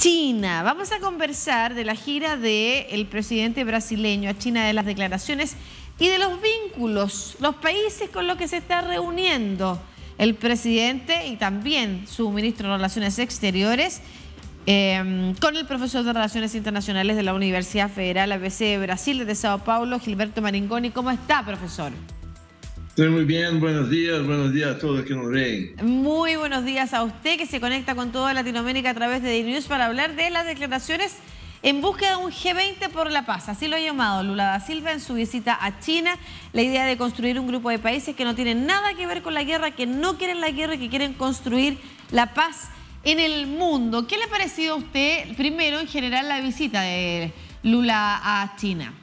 China. Vamos a conversar de la gira del presidente brasileño a China, de las declaraciones y de los vínculos, los países con los que se está reuniendo el presidente y también su ministro de Relaciones Exteriores con el profesor de Relaciones Internacionales de la Universidad Federal ABC de Brasil, de Sao Paulo, Gilberto Maringoni. ¿Cómo está, profesor? Estoy muy bien, buenos días a todos los que nos ven. Muy buenos días a usted, que se conecta con toda Latinoamérica a través de DNews para hablar de las declaraciones en búsqueda de un G20 por la paz. Así lo ha llamado Lula da Silva en su visita a China. La idea de construir un grupo de países que no tienen nada que ver con la guerra, que no quieren la guerra y que quieren construir la paz en el mundo. ¿Qué le ha parecido a usted, primero, en general, la visita de Lula a China?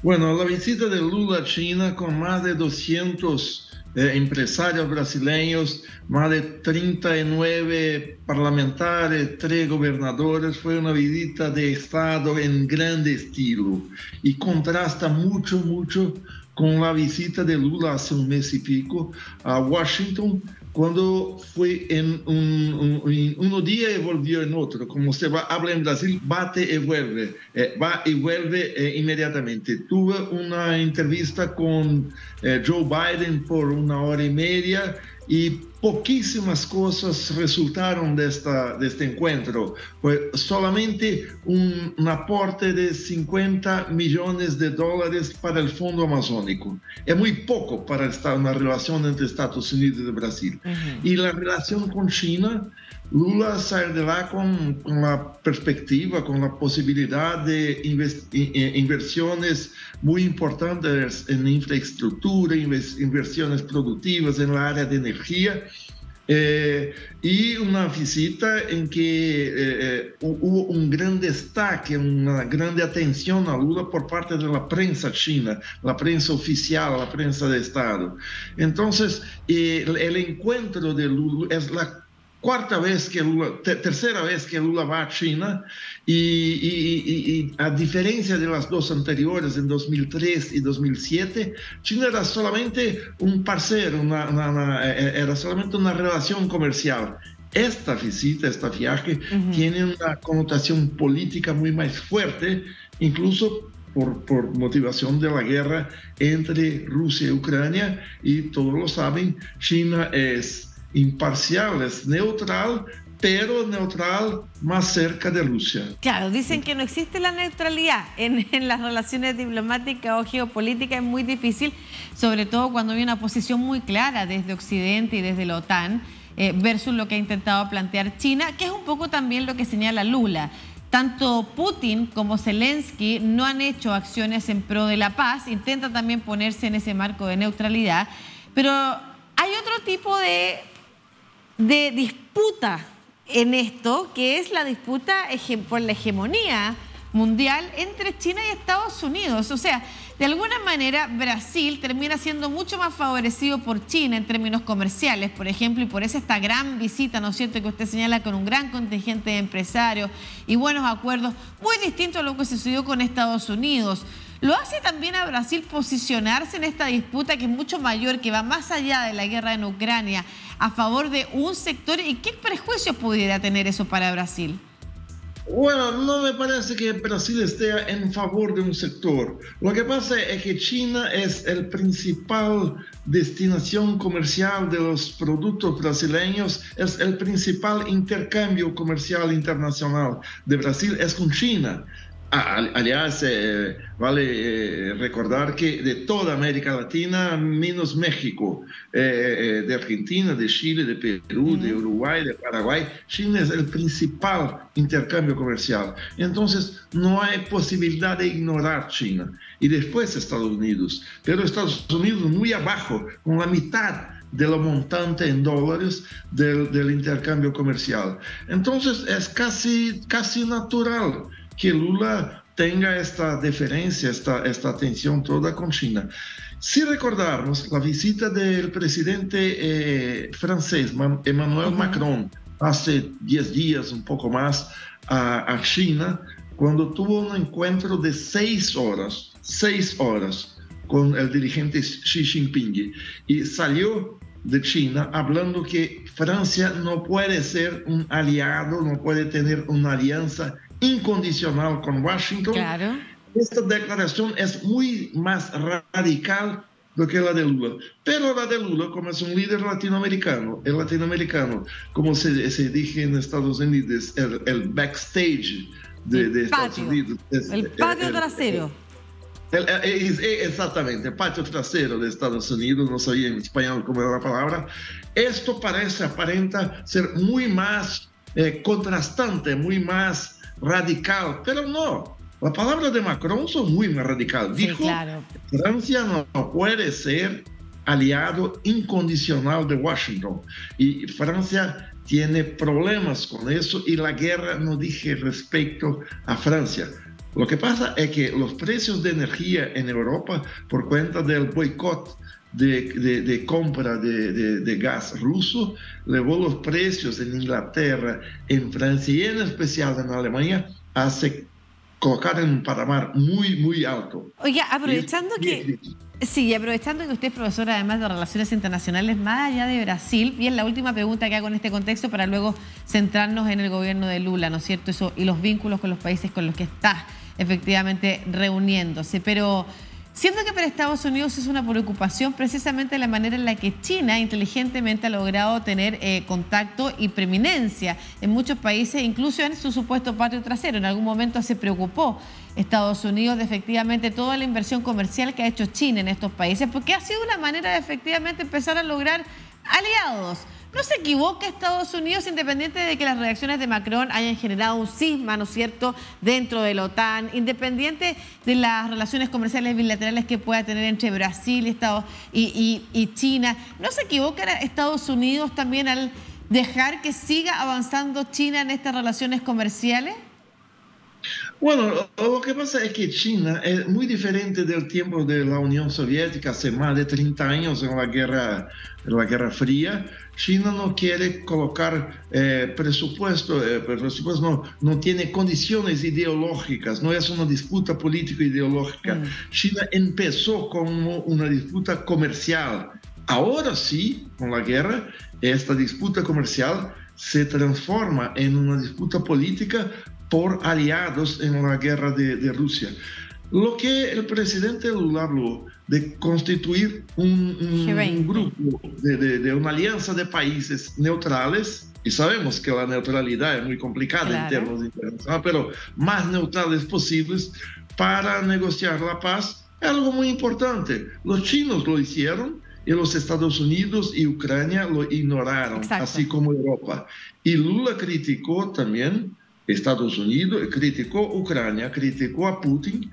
Bueno, la visita de Lula a China con más de 200 empresarios brasileños, más de 39 parlamentares, 3 gobernadores, fue una visita de Estado en grande estilo y contrasta mucho con la visita de Lula hace un mes y pico a Washington, cuando fue en un día y volvió en otro. Como se habla en Brasil, bate y vuelve, va y vuelve inmediatamente. Tuve una entrevista con Joe Biden por 1 hora y media y poquísimas cosas resultaron de este encuentro. Fue solamente un aporte de $50 millones para el Fondo Amazónico. Es muy poco para una relación entre Estados Unidos y Brasil. Y la relación con China, Lula sale de lá con la perspectiva, con la posibilidad de inversiones muy importantes en infraestructura, inversiones productivas en la área de energía, y una visita en que hubo un gran destaque, una grande atención a Lula por parte de la prensa china, la prensa oficial, la prensa de Estado. Entonces, el encuentro de Lula es la tercera vez que Lula va a China y a diferencia de las dos anteriores, en 2003 y 2007, China era solamente un parcero, era solamente una relación comercial. Esta visita, este viaje, tiene una connotación política muy más fuerte, incluso por motivación de la guerra entre Rusia y Ucrania, y todos lo saben, China es imparcial, es neutral, pero neutral más cerca de Rusia. Claro, dicen que no existe la neutralidad en las relaciones diplomáticas o geopolíticas. Es muy difícil, sobre todo cuando hay una posición muy clara desde Occidente y desde la OTAN versus lo que ha intentado plantear China, que es un poco también lo que señala Lula. Tanto Putin como Zelensky no han hecho acciones en pro de la paz, intentan también ponerse en ese marco de neutralidad, pero hay otro tipo de disputa en esto, que es la disputa por la hegemonía mundial entre China y Estados Unidos. O sea, de alguna manera Brasil termina siendo mucho más favorecido por China en términos comerciales, por ejemplo, y por eso esta gran visita, ¿no es cierto?, que usted señala, con un gran contingente de empresarios y buenos acuerdos, muy distinto a lo que sucedió con Estados Unidos. ¿Lo hace también a Brasil posicionarse en esta disputa que es mucho mayor, que va más allá de la guerra en Ucrania, a favor de un sector? ¿Y qué prejuicios pudiera tener eso para Brasil? Bueno, no me parece que Brasil esté en favor de un sector. Lo que pasa es que China es el principal destinación comercial de los productos brasileños, es el principal intercambio comercial internacional de Brasil, es con China. Aliás, vale recordar que de toda América Latina, menos México, de Argentina, de Chile, de Perú, de Uruguay, de Paraguay, China es el principal intercambio comercial. Entonces, no hay posibilidad de ignorar China. Y después Estados Unidos. Pero Estados Unidos muy abajo, con la mitad de lo montante en dólares del intercambio comercial. Entonces, es casi natural que Lula tenga esta deferencia, esta atención toda con China. Si recordamos la visita del presidente francés, Emmanuel Macron, hace 10 días, un poco más, a China, cuando tuvo un encuentro de 6 horas con el dirigente Xi Jinping, y salió de China, hablando que Francia no puede ser un aliado, no puede tener una alianza incondicional con Washington. Claro. Esta declaración es muy más radical do que la de Lula. Pero la de Lula, como es un líder latinoamericano, el latinoamericano, como se dice en Estados Unidos, el backstage de Estados Unidos. El patio trasero. Exactamente, el patio trasero de Estados Unidos, no sabía en español cómo era la palabra. Esto aparenta ser muy más contrastante, muy más radical, pero no. La palabra de Macron son muy más radical. Sí, Dijo, claro. Francia no puede ser aliado incondicional de Washington. Y Francia tiene problemas con eso y la guerra no dije respecto a Francia. Lo que pasa es que los precios de energía en Europa, por cuenta del boicot de compra de gas ruso, elevó los precios en Inglaterra, en Francia y en especial en Alemania, hace colocar en un patamar muy, muy alto. Oiga, aprovechando que usted es profesor además de Relaciones Internacionales más allá de Brasil, y es la última pregunta que hago en este contexto para luego centrarnos en el gobierno de Lula, ¿no es cierto? Eso, y los vínculos con los países con los que está efectivamente reuniéndose. Pero siento que para Estados Unidos es una preocupación precisamente la manera en la que China inteligentemente ha logrado tener contacto y preeminencia en muchos países, incluso en su supuesto patio trasero. En algún momento se preocupó Estados Unidos de efectivamente toda la inversión comercial que ha hecho China en estos países, porque ha sido una manera de efectivamente empezar a lograr aliados. No se equivoca Estados Unidos, independiente de que las reacciones de Macron hayan generado un cisma, ¿no es cierto?, dentro de la OTAN, independiente de las relaciones comerciales bilaterales que pueda tener entre Brasil y China. ¿No se equivoca Estados Unidos también al dejar que siga avanzando China en estas relaciones comerciales? Bueno, lo que pasa es que China es muy diferente del tiempo de la Unión Soviética, hace más de 30 años en la Guerra Fría. China no quiere colocar presupuesto no tiene condiciones ideológicas, no es una disputa político-ideológica. China empezó como una disputa comercial. Ahora sí, con la guerra, esta disputa comercial se transforma en una disputa política por aliados en la guerra de Rusia. Lo que el presidente Lula habló de constituir un grupo, de una alianza de países neutrales, y sabemos que la neutralidad es muy complicada, claro, en términos internacionales, pero más neutrales posibles para negociar la paz, es algo muy importante. Los chinos lo hicieron y los Estados Unidos y Ucrania lo ignoraron, exacto, así como Europa. Y Lula criticó también Estados Unidos, criticó Ucrania, criticó a Putin,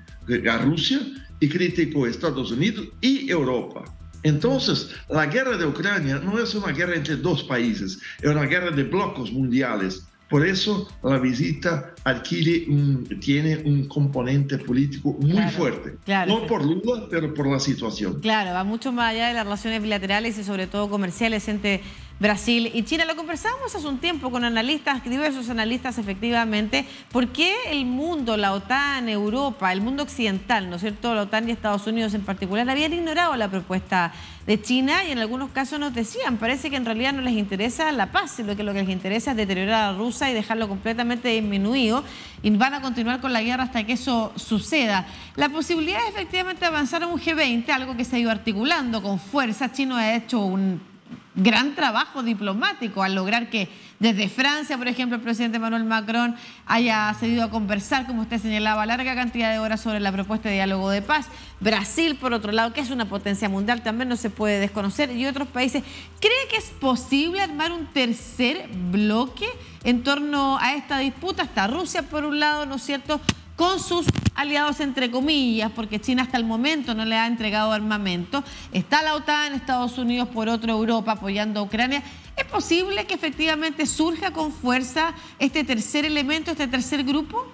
a Rusia, y criticó a Estados Unidos y Europa. Entonces, la guerra de Ucrania no es una guerra entre dos países, es una guerra de blocos mundiales. Por eso la visita tiene un componente político muy fuerte. Claro, no por Lula, pero por la situación. Claro, va mucho más allá de las relaciones bilaterales y sobre todo comerciales entre Brasil y China. Lo conversábamos hace un tiempo con analistas, diversos analistas efectivamente, por qué el mundo, la OTAN, Europa, el mundo occidental, ¿no es cierto?, la OTAN y Estados Unidos en particular, habían ignorado la propuesta de China y en algunos casos nos decían, parece que en realidad no les interesa la paz, sino que lo que les interesa es deteriorar a Rusia y dejarlo completamente disminuido, y van a continuar con la guerra hasta que eso suceda. La posibilidad de efectivamente avanzar a un G20, algo que se ha ido articulando con fuerza. China ha hecho un gran trabajo diplomático al lograr que desde Francia, por ejemplo, el presidente Emmanuel Macron haya cedido a conversar, como usted señalaba, larga cantidad de horas sobre la propuesta de diálogo de paz. Brasil, por otro lado, que es una potencia mundial, también no se puede desconocer, y otros países. ¿Cree que es posible armar un tercer bloque en torno a esta disputa? Está Rusia, por un lado, ¿no es cierto?, con sus aliados entre comillas, porque China hasta el momento no le ha entregado armamento. Está la OTAN, Estados Unidos, por otro, Europa apoyando a Ucrania. ¿Es posible que efectivamente surja con fuerza este tercer elemento, este tercer grupo?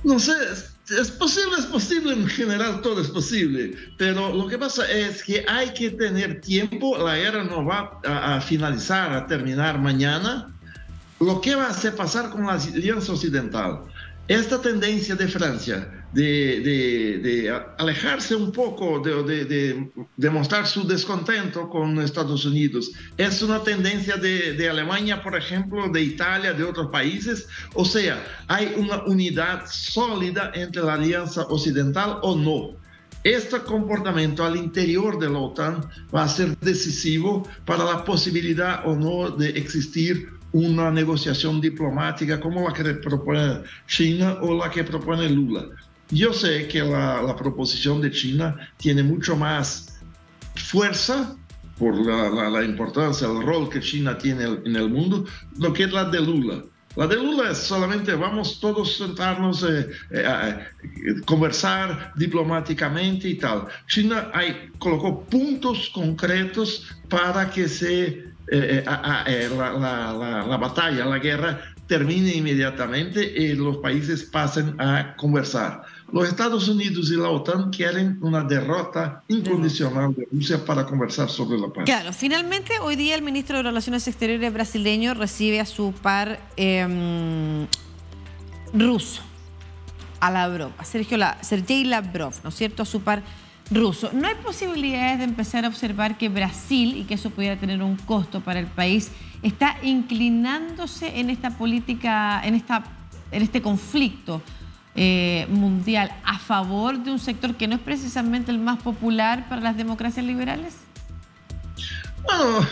No sé, es posible, en general todo es posible, pero lo que pasa es que hay que tener tiempo. La guerra no va a finalizar, a terminar mañana. Lo que va a hacer pasar con la Alianza Occidental. esta tendencia de Francia de alejarse un poco, de mostrar su descontento con Estados Unidos, ¿es una tendencia de Alemania, por ejemplo, de Italia, de otros países? O sea, ¿hay una unidad sólida entre la Alianza Occidental o no? Este comportamiento al interior de la OTAN va a ser decisivo para la posibilidad o no de existir una negociación diplomática como la que propone China o la que propone Lula. Yo sé que la proposición de China tiene mucho más fuerza por la importancia, el rol que China tiene en el mundo, lo que es la de Lula. La de Lula es solamente vamos todos sentarnos a conversar diplomáticamente y tal. China colocó puntos concretos para que la batalla, la guerra termine inmediatamente y los países pasen a conversar. Los Estados Unidos y la OTAN quieren una derrota incondicional de Rusia para conversar sobre la paz. Claro, finalmente hoy día el ministro de Relaciones Exteriores brasileño recibe a su par ruso, a Lavrov, a Sergei Lavrov, ¿no es cierto?, a su par ruso. ¿No hay posibilidades de empezar a observar que Brasil, y que eso pudiera tener un costo para el país, está inclinándose en esta política, en este conflicto mundial a favor de un sector que no es precisamente el más popular para las democracias liberales? Bueno,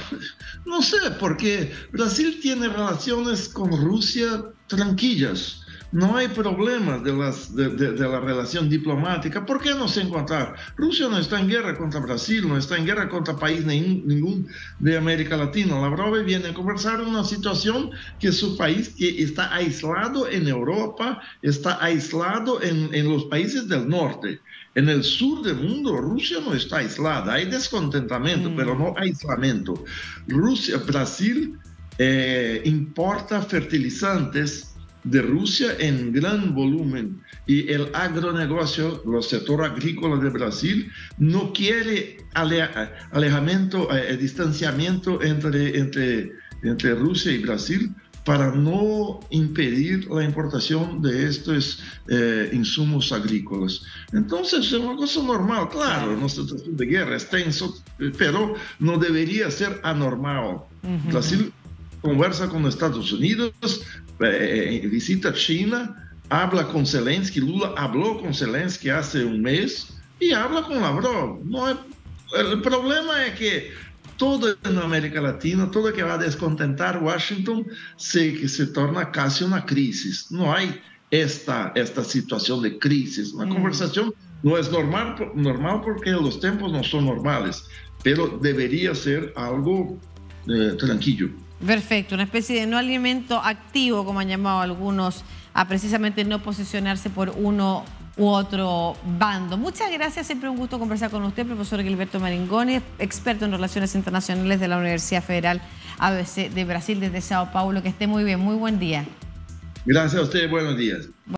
no sé, porque Brasil tiene relaciones con Rusia tranquilas. No hay problemas de la relación diplomática. ¿Por qué no se encontrar? Rusia no está en guerra contra Brasil, no está en guerra contra país ningún de América Latina. Lavrov viene a conversar en una situación que su país que está aislado en Europa, está aislado en los países del norte. En el sur del mundo, Rusia no está aislada. Hay descontentamiento, pero no aislamiento. Brasil importa fertilizantes de Rusia en gran volumen y el agronegocio, el sector agrícola de Brasil, no quiere distanciamiento entre Rusia y Brasil para no impedir la importación de estos insumos agrícolas. Entonces es una cosa normal, claro, una situación de guerra es tenso, pero no debería ser anormal. Brasil conversa con Estados Unidos, visita China, habla con Zelensky. Lula habló con Zelensky hace un mes y habla con Lavrov. El problema es que todo en América Latina, todo que va a descontentar Washington, se torna casi una crisis. No hay esta situación de crisis. La conversación no es normal porque los tiempos no son normales, pero debería ser algo tranquilo. Perfecto, una especie de no alimento activo, como han llamado algunos, a precisamente no posicionarse por uno u otro bando. Muchas gracias, siempre un gusto conversar con usted, profesor Gilberto Maringoni, experto en relaciones internacionales de la Universidad Federal ABC de Brasil desde Sao Paulo. Que esté muy bien, muy buen día. Gracias a usted, buenos días.